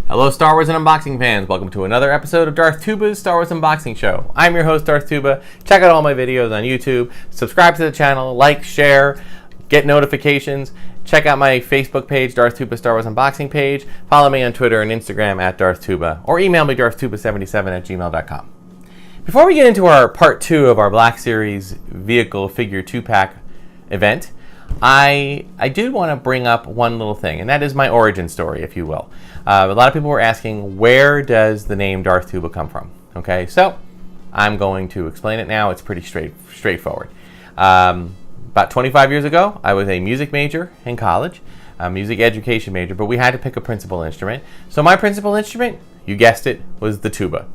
Hello Star Wars and unboxing fans, welcome to another episode of Darth Tuba's Star Wars Unboxing Show. I'm your host Darth Tuba. Check out all my videos on YouTube, subscribe to the channel, like, share, get notifications, check out my Facebook page, Darth Tuba Star Wars Unboxing page, follow me on Twitter and Instagram at Darth Tuba, or email me darthtuba77@gmail.com. Before we get into our part 2 of our Black Series vehicle figure 2-pack event, I do want to bring up one little thing, and that is my origin story, if you will. A lot of people were asking, where does the name Darth Tuba come from? Okay, so I'm going to explain it now. It's pretty straightforward. About 25 years ago, I was a music major in college, a music education major, but we had to pick a principal instrument. So my principal instrument, you guessed it, was the tuba.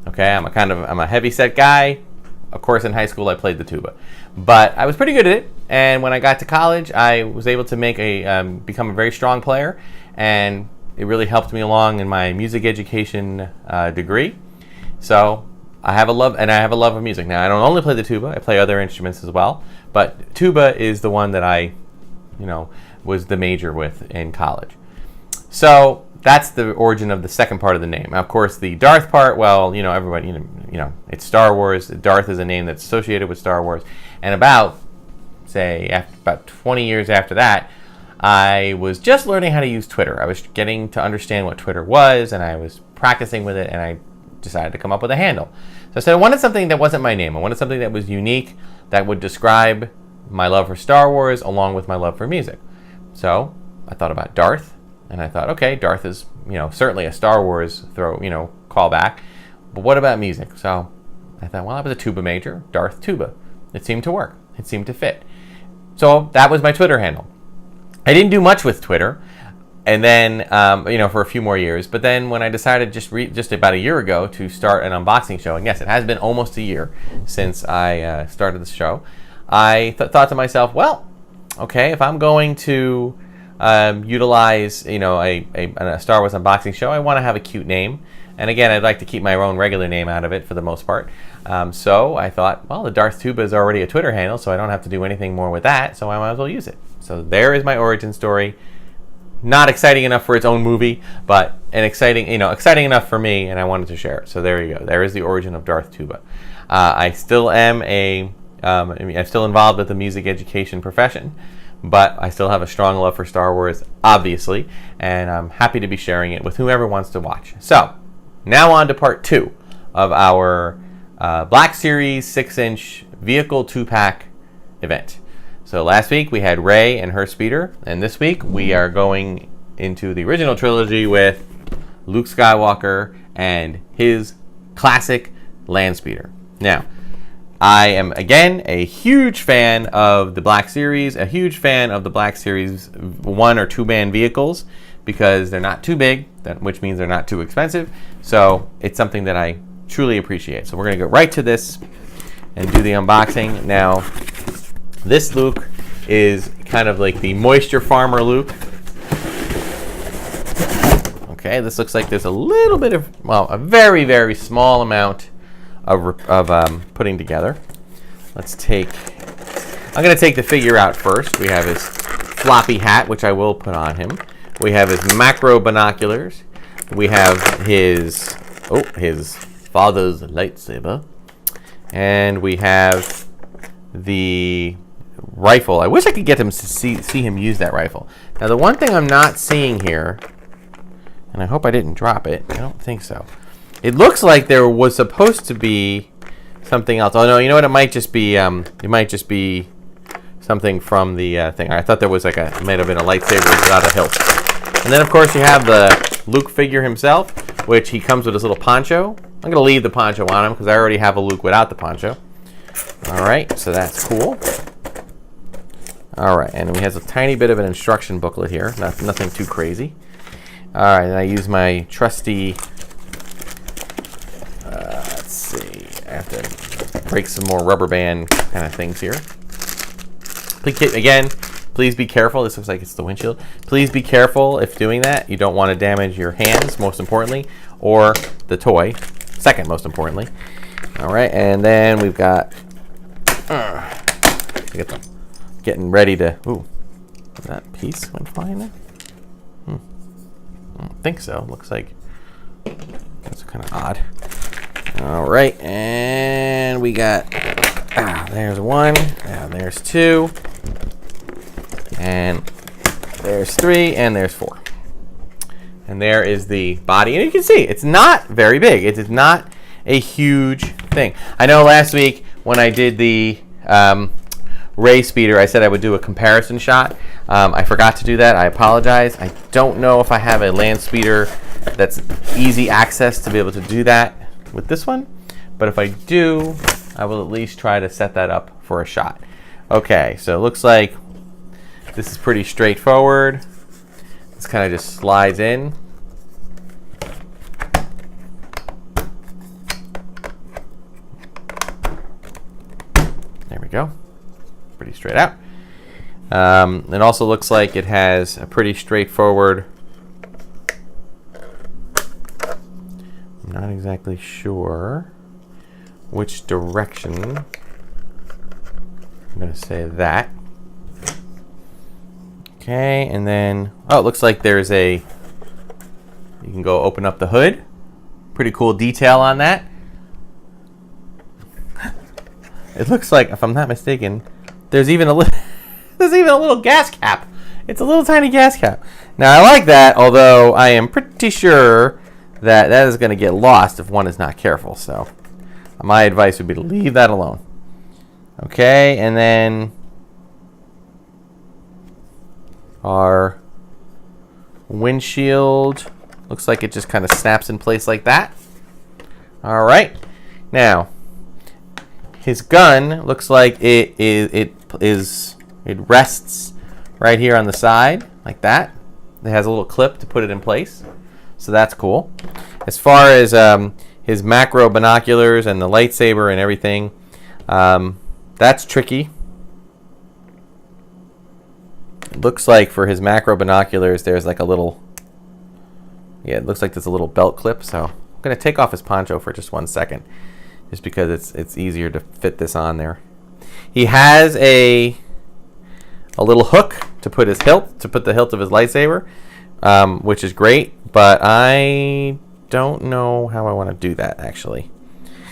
Okay, I'm a heavy-set guy. Of course, in high school, I played the tuba, but I was pretty good at it. And when I got to college, I was able to become a very strong player, and it really helped me along in my music education degree. So I have a love of music. Now, I don't only play the tuba; I play other instruments as well. But tuba is the one that I, was the major with in college. So that's the origin of the second part of the name. Now, of course, the Darth part, well, everybody, it's Star Wars. Darth is a name that's associated with Star Wars. And about 20 years after that, I was just learning how to use Twitter. I was getting to understand what Twitter was, and I was practicing with it, and I decided to come up with a handle. So I said I wanted something that wasn't my name. I wanted something that was unique, that would describe my love for Star Wars along with my love for music. So I thought about Darth, and I thought, okay, Darth is, certainly a Star Wars callback, but what about music? So I thought, well, I was a tuba major, Darth Tuba. It seemed to work. It seemed to fit. So that was my Twitter handle. I didn't do much with Twitter, and then, for a few more years. But then when I decided just about a year ago to start an unboxing show, and yes, it has been almost a year since I started the show, I thought to myself, well, okay, if I'm going to utilize, a Star Wars unboxing show, I want to have a cute name. And again, I'd like to keep my own regular name out of it for the most part. So I thought, well, the Darth Tuba is already a Twitter handle, so I don't have to do anything more with that, so I might as well use it. So there is my origin story. Not exciting enough for its own movie, but exciting enough for me, and I wanted to share it. So there you go. There is the origin of Darth Tuba. I still am I'm still involved with the music education profession, but I still have a strong love for Star Wars, obviously, and I'm happy to be sharing it with whoever wants to watch. So now on to part 2 of our Black Series 6-inch vehicle 2-pack event. So last week we had Rey and her speeder, and this week we are going into the original trilogy with Luke Skywalker and his classic Landspeeder. Now, I am, again, a huge fan of the Black Series, a huge fan of the Black Series 1 or 2-man vehicles because they're not too big, which means they're not too expensive. So it's something that I truly appreciate. So we're going to go right to this and do the unboxing. Now, this Luke is kind of like the moisture farmer Luke. Okay, this looks like there's a little bit of, a very, very small amount of putting together. I'm going to take the figure out first. We have his floppy hat, which I will put on him. We have his macro binoculars. We have his father's lightsaber. And we have the rifle. I wish I could get him to see him use that rifle. Now, the one thing I'm not seeing here, and I hope I didn't drop it. I don't think so. It looks like there was supposed to be something else. Oh no, you know what? It might just be something from the thing. I thought there was it might have been a lightsaber without a hilt. And then of course you have the Luke figure himself, which he comes with his little poncho. I'm gonna leave the poncho on him because I already have a Luke without the poncho. All right, so that's cool. All right, and he has a tiny bit of an instruction booklet here. Nothing too crazy. All right, and I use my trusty. Let's see. I have to break some more rubber band kind of things here. Again, please be careful. This looks like it's the windshield. Please be careful if doing that. You don't want to damage your hands, most importantly, or the toy, second most importantly. All right, and then we've got. Getting ready to. Ooh, that piece went flying there. I don't think so. Looks like That's kind of odd. All right, and we got, there's one, and there's two, and there's three, and there's four. And there is the body, and you can see it's not very big. It is not a huge thing. I know last week when I did the Landspeeder, I said I would do a comparison shot. I forgot to do that. I apologize. I don't know if I have a Landspeeder that's easy access to be able to do that with this one, but if I do, I will at least try to set that up for a shot. Okay, so it looks like this is pretty straightforward. This kind of just slides in. There we go. Pretty straight out. It also looks like it has a pretty straightforward. I'm not exactly sure which direction. I'm going to say that. Okay, and then, oh, it looks like there's a, you can go open up the hood. Pretty cool detail on that. It looks like, if I'm not mistaken, there's even a little gas cap. It's a little tiny gas cap. Now, I like that, although I am pretty sure that that is going to get lost if one is not careful. So my advice would be to leave that alone. Okay, and then our windshield looks like it just kind of snaps in place like that. All right, now his gun looks like it rests right here on the side like that. It has a little clip to put it in place, so that's cool. As far as his macro binoculars and the lightsaber and everything, that's tricky. It looks like for his macro binoculars, there's like a little, yeah, it looks like there's a little belt clip. So I'm going to take off his poncho for just 1 second, just because it's easier to fit this on there. He has a little hook to put his hilt, to put the hilt of his lightsaber, which is great, but I don't know how I want to do that actually.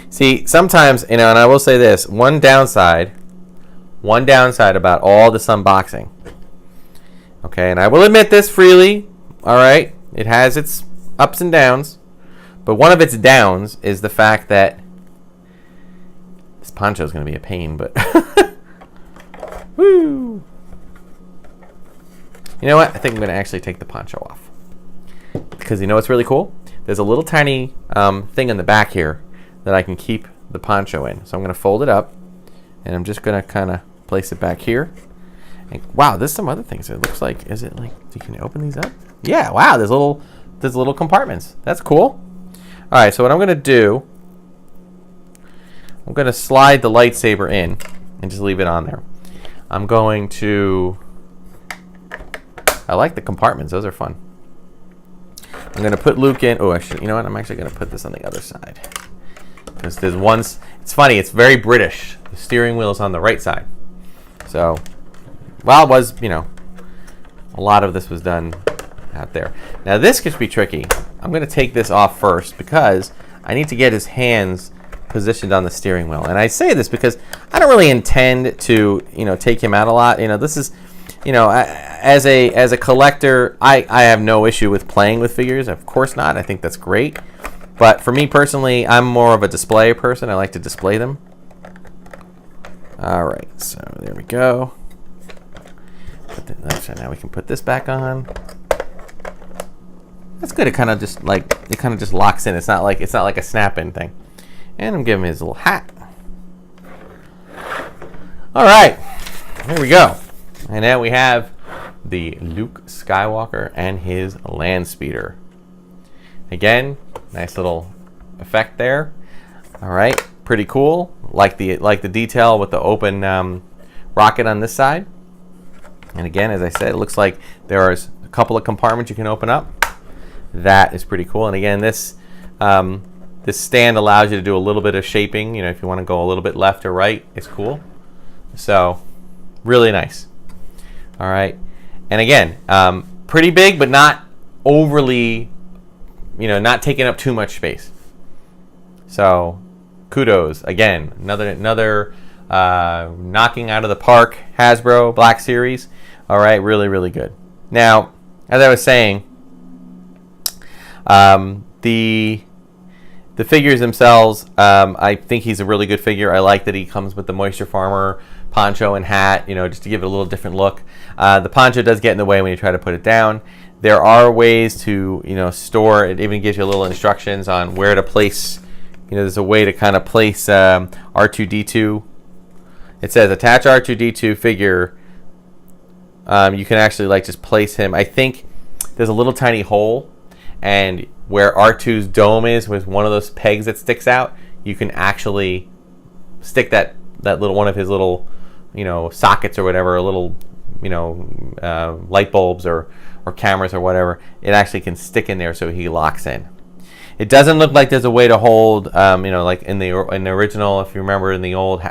See, sometimes, and I will say this, one downside about all this unboxing. Okay, and I will admit this freely, all right? It has its ups and downs, but one of its downs is the fact that this poncho is going to be a pain, but woo! You know what? I think I'm going to actually take the poncho off, because you know what's really cool? There's a little tiny thing in the back here that I can keep the poncho in. So I'm going to fold it up, and I'm just going to kind of place it back here. And, wow, there's some other things. It looks like, is it like, you can open these up? Yeah, wow, there's little compartments. That's cool. All right, so what I'm going to do, I'm going to slide the lightsaber in and just leave it on there. I'm going to, I like the compartments. Those are fun. I'm going to put Luke in. Oh, actually, you know what? I'm actually going to put this on the other side. Because there's one, it's funny, it's very British. The steering wheel is on the right side. So, well, it was, a lot of this was done out there. Now, this could be tricky. I'm going to take this off first because I need to get his hands positioned on the steering wheel. And I say this because I don't really intend to, take him out a lot. This is, as a collector, I have no issue with playing with figures. Of course not. I think that's great. But for me personally, I'm more of a display person. I like to display them. All right, so there we go. So now we can put this back on. That's good. It kind of just locks in. It's not like a snap-in thing. And I'm giving him his little hat. All right, here we go. And now we have the Luke Skywalker and his Landspeeder. Again, nice little effect there. All right, pretty cool. Like the detail with the open rocket on this side. And again, as I said, it looks like there are a couple of compartments you can open up. That is pretty cool. And again, this stand allows you to do a little bit of shaping. If you want to go a little bit left or right, it's cool. So, really nice. All right. And again, pretty big, but not overly not taking up too much space. So, kudos again. Another knocking out of the park Hasbro Black Series. All right, really, really good. Now, as I was saying, the figures themselves, I think he's a really good figure. I like that he comes with the Moisture Farmer poncho and hat, just to give it a little different look. The poncho does get in the way when you try to put it down. There are ways to, store. It even gives you little instructions on where to place. There's a way to kind of place R2-D2. It says attach R2-D2 figure. You can actually just place him. I think there's a little tiny hole, and where R2's dome is with one of those pegs that sticks out, you can actually stick that little one of his little sockets or whatever, little light bulbs or cameras or whatever. It actually can stick in there so he locks in. It doesn't look like there's a way to hold, like in the original, if you remember, in the old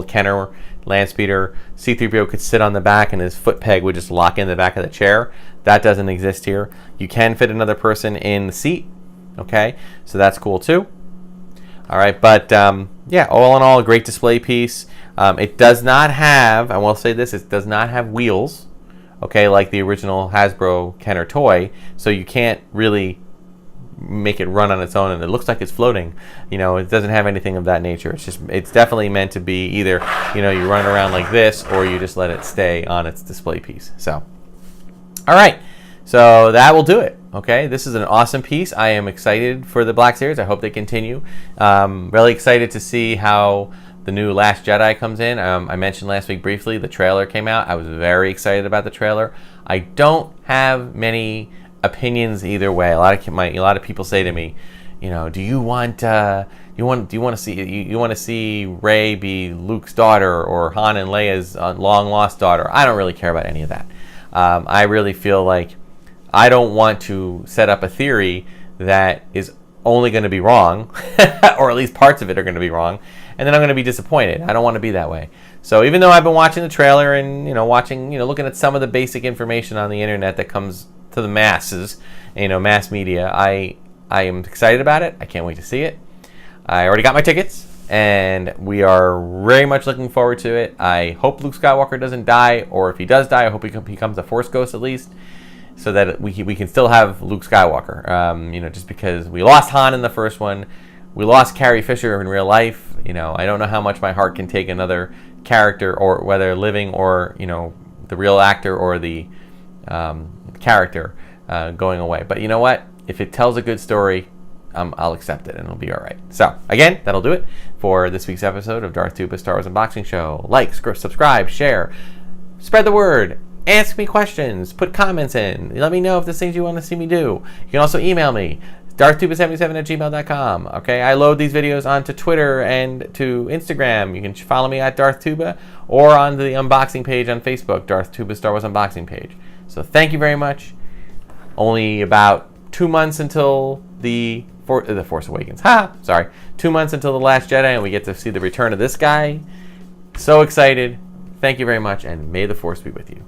Kenner Landspeeder, C-3PO could sit on the back and his foot peg would just lock in the back of the chair. That doesn't exist here. You can fit another person in the seat. Okay, so that's cool too. All right, but yeah, all in all, a great display piece. It does not have, I will say this, it does not have wheels, okay, like the original Hasbro Kenner toy, so you can't really make it run on its own, and it looks like it's floating. It doesn't have anything of that nature. It's definitely meant to be either, you run it around like this, or you just let it stay on its display piece. So, all right, so that will do it. Okay, this is an awesome piece. I am excited for the Black Series. I hope they continue. Really excited to see how the new Last Jedi comes in. I mentioned last week briefly the trailer came out. I was very excited about the trailer. I don't have many opinions either way. A lot of people say to me, do you want to see Rey be Luke's daughter or Han and Leia's long lost daughter? I don't really care about any of that. I really feel like I don't want to set up a theory that is only going to be wrong, or at least parts of it are going to be wrong, and then I'm going to be disappointed. I don't want to be that way. So even though I've been watching the trailer and looking at some of the basic information on the internet that comes to the masses, mass media, I am excited about it. I can't wait to see it. I already got my tickets, and we are very much looking forward to it. I hope Luke Skywalker doesn't die, or if he does die, I hope he becomes a Force ghost at least, so that we can still have Luke Skywalker. Just because we lost Han in the first one, we lost Carrie Fisher in real life. I don't know how much my heart can take another character, or whether living or the real actor or the character going away. But you know what? If it tells a good story, I'll accept it and it'll be all right. So again, that'll do it for this week's episode of Darth Tuba Star Wars Unboxing Show. Like, subscribe, share, spread the word, ask me questions, put comments in. Let me know if there's things you want to see me do. You can also email me, darthtuba77@gmail.com. Okay, I load these videos onto Twitter and to Instagram. You can follow me at Darth Tuba, or on the unboxing page on Facebook, Darth Tuba Star Wars Unboxing page. So thank you very much. Only about 2 months until the Force Awakens. 2 months until The Last Jedi, and we get to see the return of this guy. So excited. Thank you very much, and may the Force be with you.